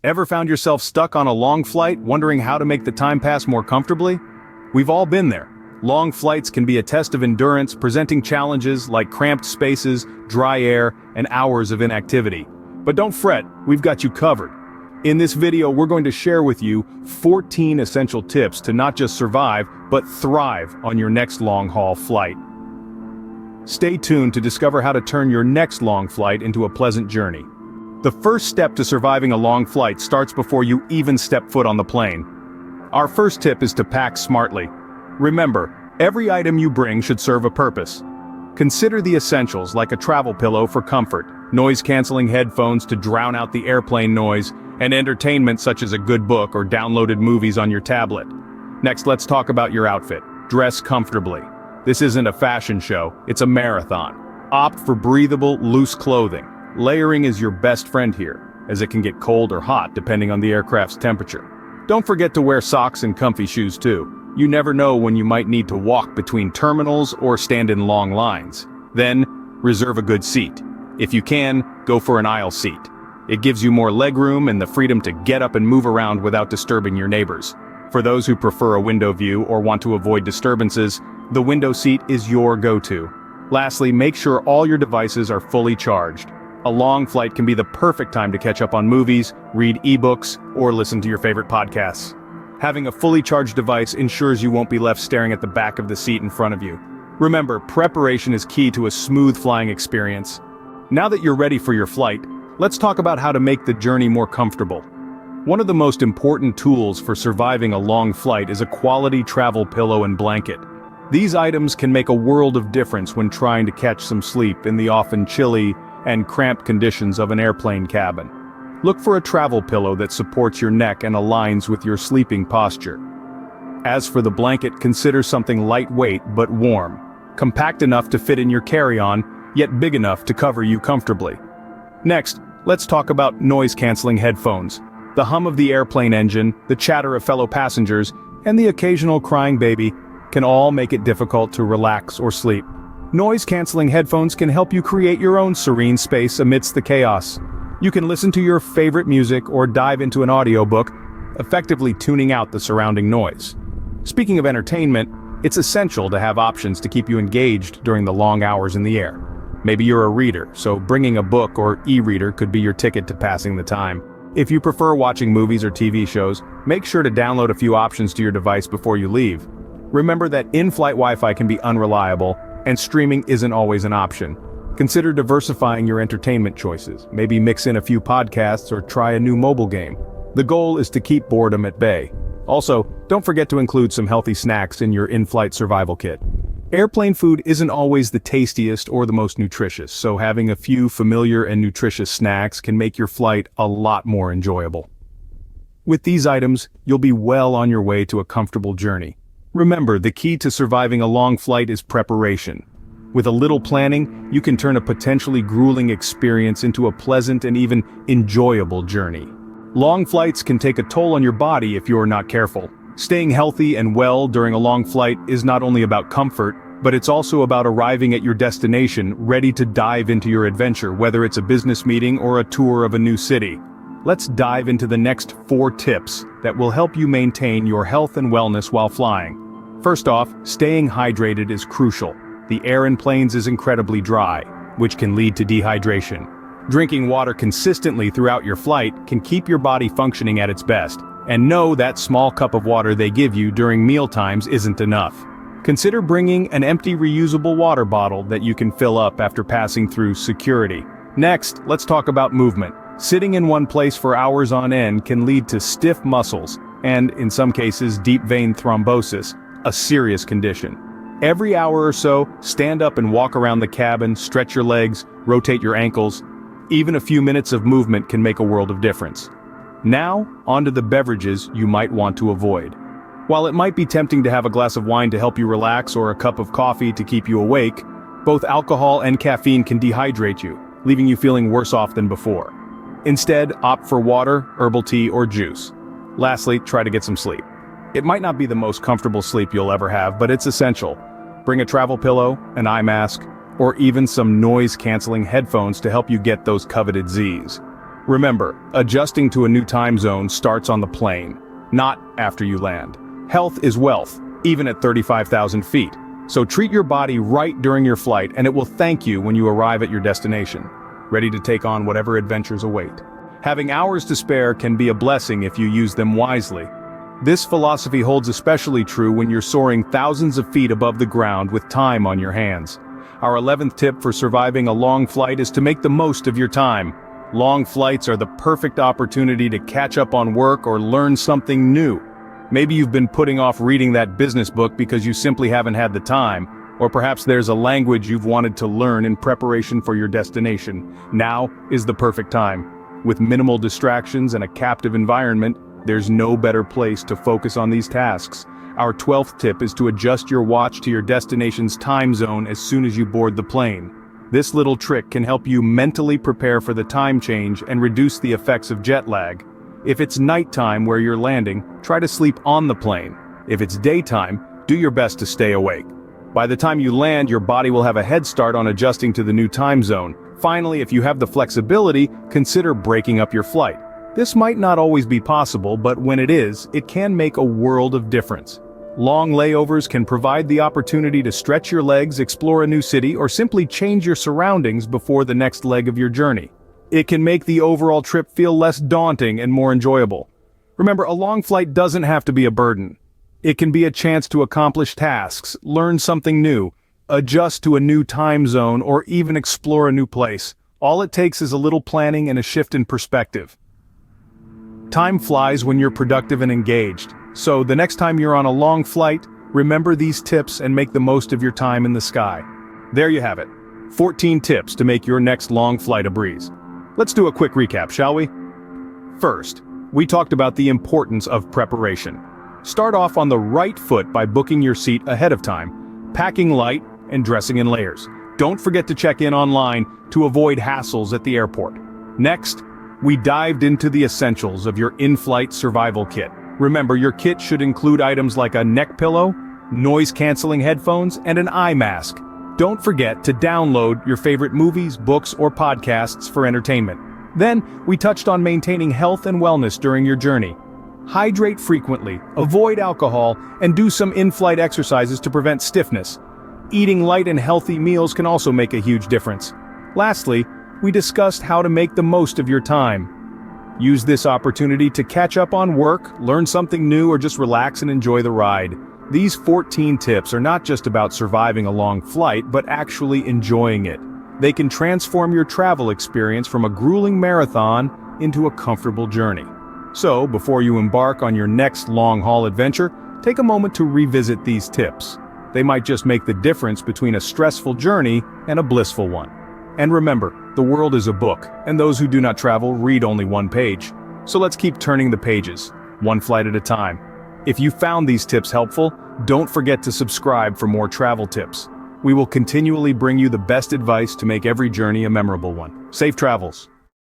Ever found yourself stuck on a long flight, wondering how to make the time pass more comfortably? We've all been there. Long flights can be a test of endurance, presenting challenges like cramped spaces, dry air, and hours of inactivity. But don't fret, we've got you covered. In this video, we're going to share with you 14 essential tips to not just survive, but thrive on your next long-haul flight. Stay tuned to discover how to turn your next long flight into a pleasant journey. The first step to surviving a long flight starts before you even step foot on the plane. Our first tip is to pack smartly. Remember, every item you bring should serve a purpose. Consider the essentials like a travel pillow for comfort, noise-canceling headphones to drown out the airplane noise, and entertainment such as a good book or downloaded movies on your tablet. Next, let's talk about your outfit. Dress comfortably. This isn't a fashion show, it's a marathon. Opt for breathable, loose clothing. Layering is your best friend here, as it can get cold or hot depending on the aircraft's temperature. Don't forget to wear socks and comfy shoes too. You never know when you might need to walk between terminals or stand in long lines. Then, reserve a good seat. If you can, go for an aisle seat. It gives you more legroom and the freedom to get up and move around without disturbing your neighbors. For those who prefer a window view or want to avoid disturbances, the window seat is your go-to. Lastly, make sure all your devices are fully charged. A long flight can be the perfect time to catch up on movies, read ebooks, or listen to your favorite podcasts. Having a fully charged device ensures you won't be left staring at the back of the seat in front of you. Remember, preparation is key to a smooth flying experience. Now that you're ready for your flight, let's talk about how to make the journey more comfortable. One of the most important tools for surviving a long flight is a quality travel pillow and blanket. These items can make a world of difference when trying to catch some sleep in the often chilly and cramped conditions of an airplane cabin. Look for a travel pillow that supports your neck and aligns with your sleeping posture. As for the blanket, consider something lightweight but warm, compact enough to fit in your carry-on, yet big enough to cover you comfortably. Next, let's talk about noise-canceling headphones. The hum of the airplane engine, the chatter of fellow passengers, and the occasional crying baby can all make it difficult to relax or sleep. Noise-canceling headphones can help you create your own serene space amidst the chaos. You can listen to your favorite music or dive into an audiobook, effectively tuning out the surrounding noise. Speaking of entertainment, it's essential to have options to keep you engaged during the long hours in the air. Maybe you're a reader, so bringing a book or e-reader could be your ticket to passing the time. If you prefer watching movies or TV shows, make sure to download a few options to your device before you leave. Remember that in-flight Wi-Fi can be unreliable, and streaming isn't always an option. Consider diversifying your entertainment choices, maybe mix in a few podcasts or try a new mobile game. The goal is to keep boredom at bay. Also, don't forget to include some healthy snacks in your in-flight survival kit. Airplane food isn't always the tastiest or the most nutritious, so having a few familiar and nutritious snacks can make your flight a lot more enjoyable. With these items, you'll be well on your way to a comfortable journey. Remember, the key to surviving a long flight is preparation. With a little planning, you can turn a potentially grueling experience into a pleasant and even enjoyable journey. Long flights can take a toll on your body if you're not careful. Staying healthy and well during a long flight is not only about comfort, but it's also about arriving at your destination ready to dive into your adventure, whether it's a business meeting or a tour of a new city. Let's dive into the next 4 tips that will help you maintain your health and wellness while flying. First off, staying hydrated is crucial. The air in planes is incredibly dry, which can lead to dehydration. Drinking water consistently throughout your flight can keep your body functioning at its best, and know that small cup of water they give you during meal times isn't enough. Consider bringing an empty reusable water bottle that you can fill up after passing through security. Next, let's talk about movement. Sitting in one place for hours on end can lead to stiff muscles, and, in some cases, deep vein thrombosis, a serious condition. Every hour or so, stand up and walk around the cabin, stretch your legs, rotate your ankles. Even a few minutes of movement can make a world of difference. Now, onto the beverages you might want to avoid. While it might be tempting to have a glass of wine to help you relax or a cup of coffee to keep you awake, both alcohol and caffeine can dehydrate you, leaving you feeling worse off than before. Instead, opt for water, herbal tea, or juice. Lastly, try to get some sleep. It might not be the most comfortable sleep you'll ever have, but it's essential. Bring a travel pillow, an eye mask, or even some noise-canceling headphones to help you get those coveted Z's. Remember, adjusting to a new time zone starts on the plane, not after you land. Health is wealth, even at 35,000 feet. So treat your body right during your flight and it will thank you when you arrive at your destination, ready to take on whatever adventures await. Having hours to spare can be a blessing if you use them wisely. This philosophy holds especially true when you're soaring thousands of feet above the ground with time on your hands. Our 11th tip for surviving a long flight is to make the most of your time. Long flights are the perfect opportunity to catch up on work or learn something new. Maybe you've been putting off reading that business book because you simply haven't had the time, or perhaps there's a language you've wanted to learn in preparation for your destination. Now is the perfect time. With minimal distractions and a captive environment, there's no better place to focus on these tasks. Our 12th tip is to adjust your watch to your destination's time zone as soon as you board the plane. This little trick can help you mentally prepare for the time change and reduce the effects of jet lag. If it's nighttime where you're landing, try to sleep on the plane. If it's daytime, do your best to stay awake. By the time you land, your body will have a head start on adjusting to the new time zone. Finally, if you have the flexibility, consider breaking up your flight. This might not always be possible, but when it is, it can make a world of difference. Long layovers can provide the opportunity to stretch your legs, explore a new city, or simply change your surroundings before the next leg of your journey. It can make the overall trip feel less daunting and more enjoyable. Remember, a long flight doesn't have to be a burden. It can be a chance to accomplish tasks, learn something new, adjust to a new time zone, or even explore a new place. All it takes is a little planning and a shift in perspective. Time flies when you're productive and engaged. So the next time you're on a long flight, remember these tips and make the most of your time in the sky. There you have it. 14 tips to make your next long flight a breeze. Let's do a quick recap, shall we? First, we talked about the importance of preparation. Start off on the right foot by booking your seat ahead of time, packing light, and dressing in layers. Don't forget to check in online to avoid hassles at the airport. Next, we dived into the essentials of your in-flight survival kit. Remember, your kit should include items like a neck pillow, noise-canceling headphones, and an eye mask. Don't forget to download your favorite movies, books, or podcasts for entertainment. Then, we touched on maintaining health and wellness during your journey. Hydrate frequently, avoid alcohol, and do some in-flight exercises to prevent stiffness. Eating light and healthy meals can also make a huge difference. Lastly, we discussed how to make the most of your time. Use this opportunity to catch up on work, learn something new, or just relax and enjoy the ride. These 14 tips are not just about surviving a long flight, but actually enjoying it. They can transform your travel experience from a grueling marathon into a comfortable journey. So, before you embark on your next long-haul adventure, take a moment to revisit these tips. They might just make the difference between a stressful journey and a blissful one. And remember, the world is a book, and those who do not travel read only one page. So let's keep turning the pages, one flight at a time. If you found these tips helpful, don't forget to subscribe for more travel tips. We will continually bring you the best advice to make every journey a memorable one. Safe travels!